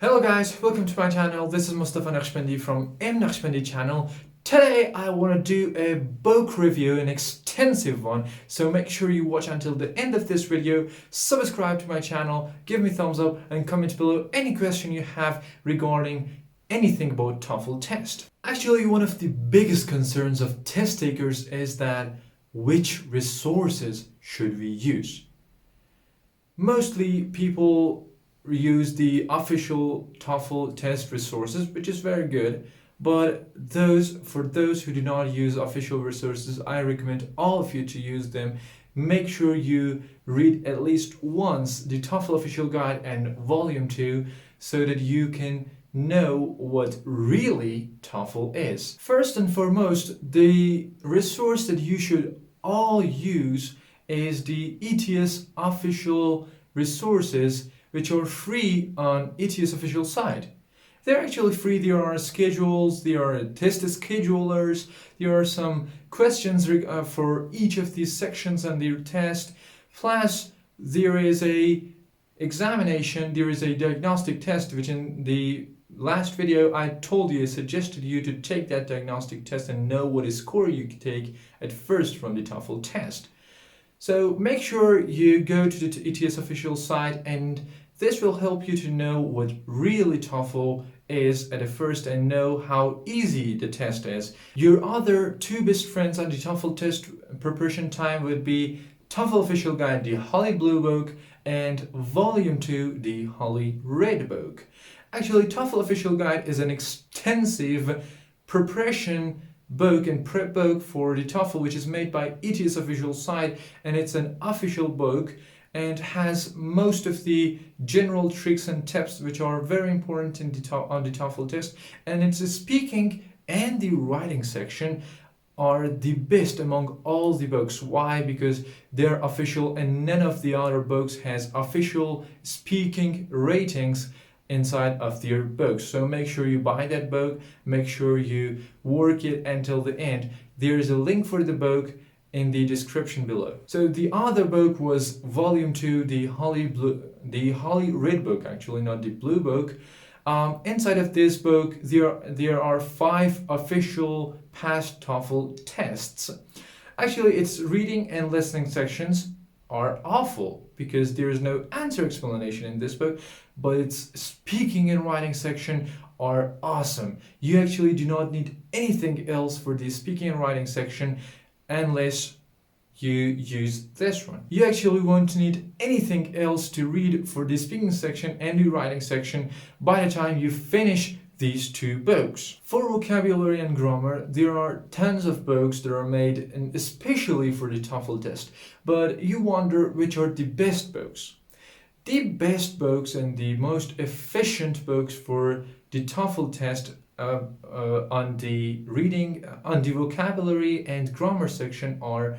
Hello guys, welcome to my channel. This is M.Naqshbandi from M.Naqshbandi channel. Today I want to do a book review, an extensive one, so make sure you watch until the end of this video, subscribe to my channel, give me thumbs up and comment below any question you have regarding anything about TOEFL test. Actually, one of the biggest concerns of test takers is that which resources should we use? Mostly people use the official TOEFL test resources, which is very good. But for those who do not use official resources, I recommend all of you to use them. Make sure you read at least once the TOEFL official guide and volume 2 so that you can know what really TOEFL is. First and foremost, the resource that you should all use is the ETS official resources, which are free on ETS official site. They're actually free. There are schedules, there are test schedulers, there are some questions for each of these sections and their test. Plus, there is a examination, there is a diagnostic test, which in the last video I told you, I suggested you to take that diagnostic test and know what score you can take at first from the TOEFL test. So make sure you go to the ETS official site, and this will help you to know what really TOEFL is at first and know how easy the test is. Your other two best friends on the TOEFL test preparation time would be TOEFL official guide, the Holy Blue book, and volume 2, the Holy Red book. Actually, TOEFL official guide is an extensive preparation book and prep book for the TOEFL, which is made by ETS official site, and it's an official book and has most of the general tricks and tips which are very important on the TOEFL test. And it's the speaking and the writing section are the best among all the books. Why? Because they're official and none of the other books has official speaking ratings inside of their books. So make sure you buy that book, make sure you work it until the end. There is a link for the book in the description below. So the other book was volume 2, the Holy Red book, actually, not the blue book. Inside of this book, there are 5 official past TOEFL tests. Actually, its reading and listening sections are awful because there is no answer explanation in this book, but its speaking and writing section are awesome. You actually do not need anything else for the speaking and writing section unless you use this one. You actually won't need anything else to read for the speaking section and the writing section by the time you finish these 2 books. For vocabulary and grammar, there are tons of books that are made and especially for the TOEFL test, but you wonder which are the best books. The best books and the most efficient books for the TOEFL test on the reading, on the vocabulary and grammar section are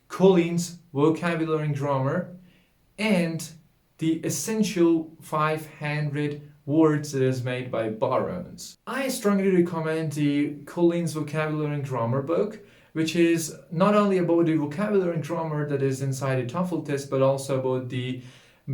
Collins' Vocabulary and Grammar and the Essential 500 Words that is made by Barons. I strongly recommend the Collins' Vocabulary and Grammar book, which is not only about the vocabulary and grammar that is inside the TOEFL test, but also about the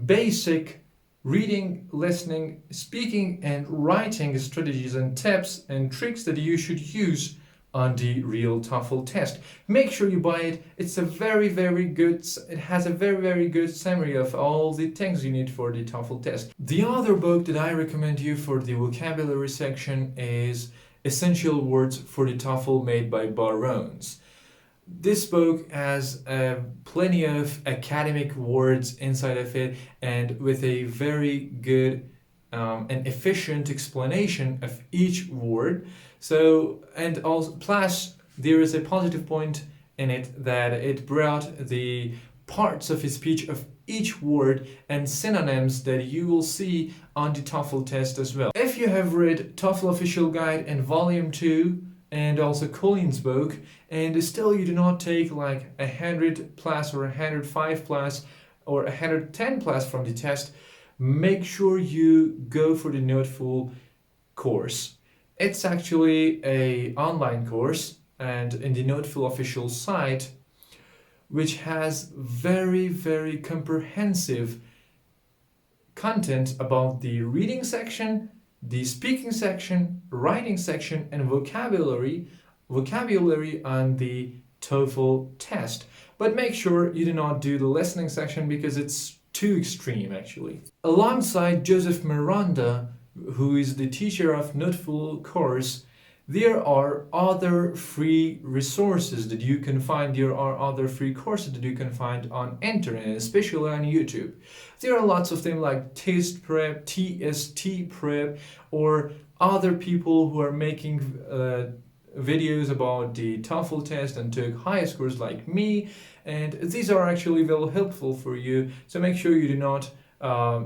basic reading, listening, speaking, and writing strategies and tips and tricks that you should use on the real TOEFL test. Make sure you buy it. It's a very good, it has a very good summary of all the things you need for the TOEFL test. The other book that I recommend you for the vocabulary section is Essential Words for the TOEFL, made by Barons. This book has plenty of academic words inside of it, and with a very good and efficient explanation of each word. So, and also plus there is a positive point in it that it brought the parts of his speech of each word and synonyms that you will see on the TOEFL test as well. If you have read TOEFL official guide and volume 2 and also Collins' book, and still you do not take like 100 plus or 105 plus or 110 plus from the test, make sure you go for the Toefl course. It's actually an online course and in the Toefl official site, which has very comprehensive content about the reading section, the speaking section, writing section, and vocabulary on the TOEFL test. But make sure you do not do the listening section because it's too extreme actually. Alongside Joseph Miranda, who is the teacher of Toefl course, there are other free resources that you can find. There are other free courses that you can find on internet, especially on YouTube. There are lots of them like TST Prep, or other people who are making videos about the TOEFL test and took higher scores like me, and these are actually very helpful for you, so make sure you do not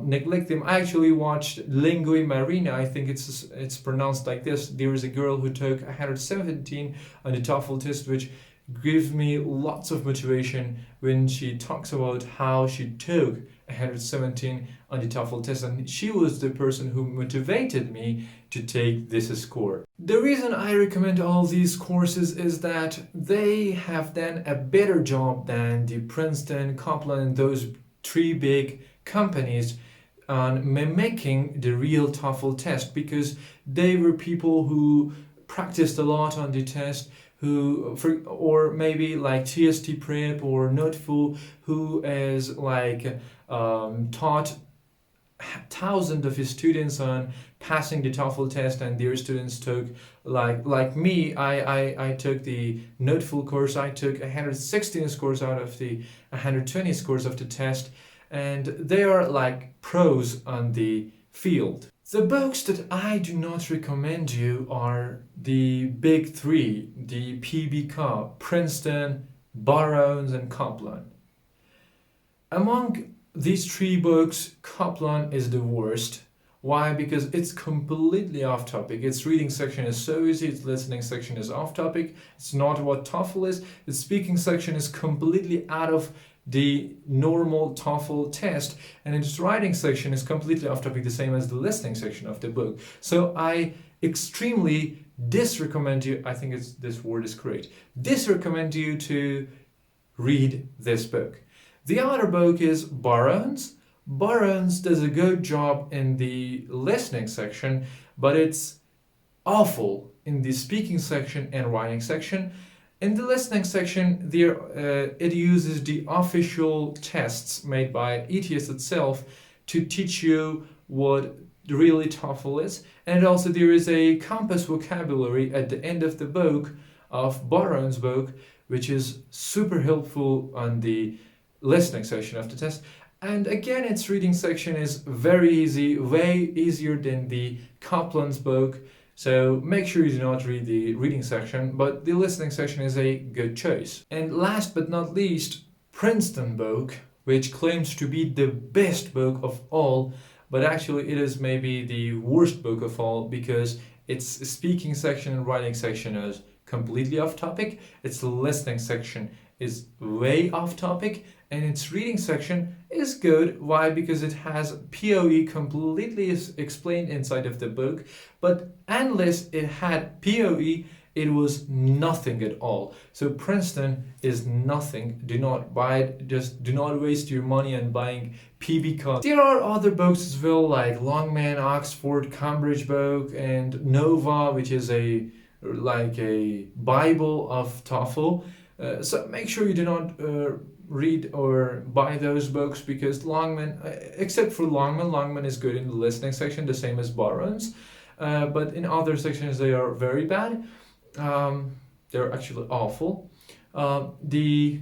neglect them. I actually watched Lingui Marina, I think it's pronounced like this. There is a girl who took 117 on the TOEFL test, which gives me lots of motivation when she talks about how she took 117 on the TOEFL test, and she was the person who motivated me to take this score. The reason I recommend all these courses is that they have done a better job than the Princeton, Kaplan, and those three big companies on mimicking the real TOEFL test, because they were people who practiced a lot on the test, or maybe like TST Prep or Toefl, who is like taught thousands of his students on passing the TOEFL test, and their students took like me. I took the Toefl course. I took 116 scores out of the 120 scores of the test, and they are like pros on the field. The books that I do not recommend you are the big three, the PBK, Princeton, Burroughs, and Kaplan. Among these three books, Kaplan is the worst. Why? Because it's completely off topic. Its reading section is so easy, its listening section is off topic. It's not what TOEFL is. Its speaking section is completely out of the normal TOEFL test, and its writing section is completely off topic, the same as the listening section of the book. So I extremely disrecommend you, I think this word is correct, disrecommend you to read this book. The other book is Burroughs. Burroughs does a good job in the listening section, but it's awful in the speaking section and writing section. In the listening section, it uses the official tests made by ETS itself to teach you what really TOEFL is. And also there is a compass vocabulary at the end of the book, of Burroughs' book, which is super helpful on the listening section of the test. And again, its reading section is very easy, way easier than the Kaplan's book. So make sure you do not read the reading section, but the listening section is a good choice. And last but not least, Princeton book, which claims to be the best book of all, but actually it is maybe the worst book of all, because its speaking section and writing section is completely off topic, its listening section is way off topic, and its reading section is good. Why? Because it has POE completely explained inside of the book, but unless it had POE, it was nothing at all. So Princeton is nothing. Do not buy it. Just do not waste your money on buying PB. There are other books as well, like Longman, Oxford, Cambridge book, and Nova, which is like a Bible of TOEFL. So make sure you do not read or buy those books, because Longman, except for Longman is good in the listening section, the same as Burroughs, but in other sections they are very bad. They're actually awful. The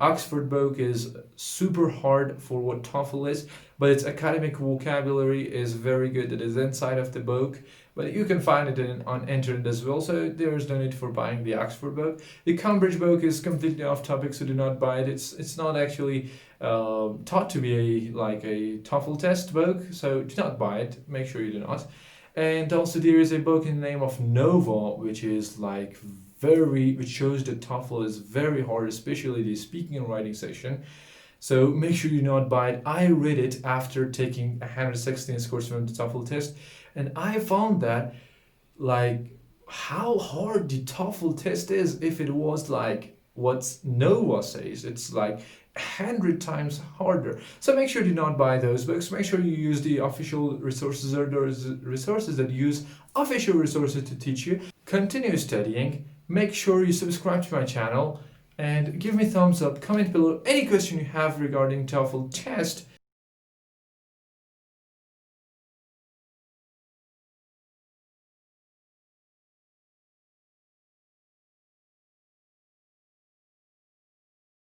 Oxford book is super hard for what TOEFL is, but its academic vocabulary is very good. It is inside of the book, but you can find it on internet as well, so there is no need for buying the Oxford book. The Cambridge book is completely off topic, so do not buy it. It's not actually taught to be like a TOEFL test book, so do not buy it. Make sure you do not. And also there is a book in the name of Nova, which is like which shows that TOEFL is very hard, especially the speaking and writing section. So make sure you do not buy it. I read it after taking 116 scores from the TOEFL test, and I found that like how hard the TOEFL test is if it was like what Nova says. It's like 100 times harder. So make sure you do not buy those books. Make sure you use the official resources or those resources that use official resources to teach you. Continue studying. Make sure you subscribe to my channel and give me thumbs up. Comment below any question you have regarding TOEFL test.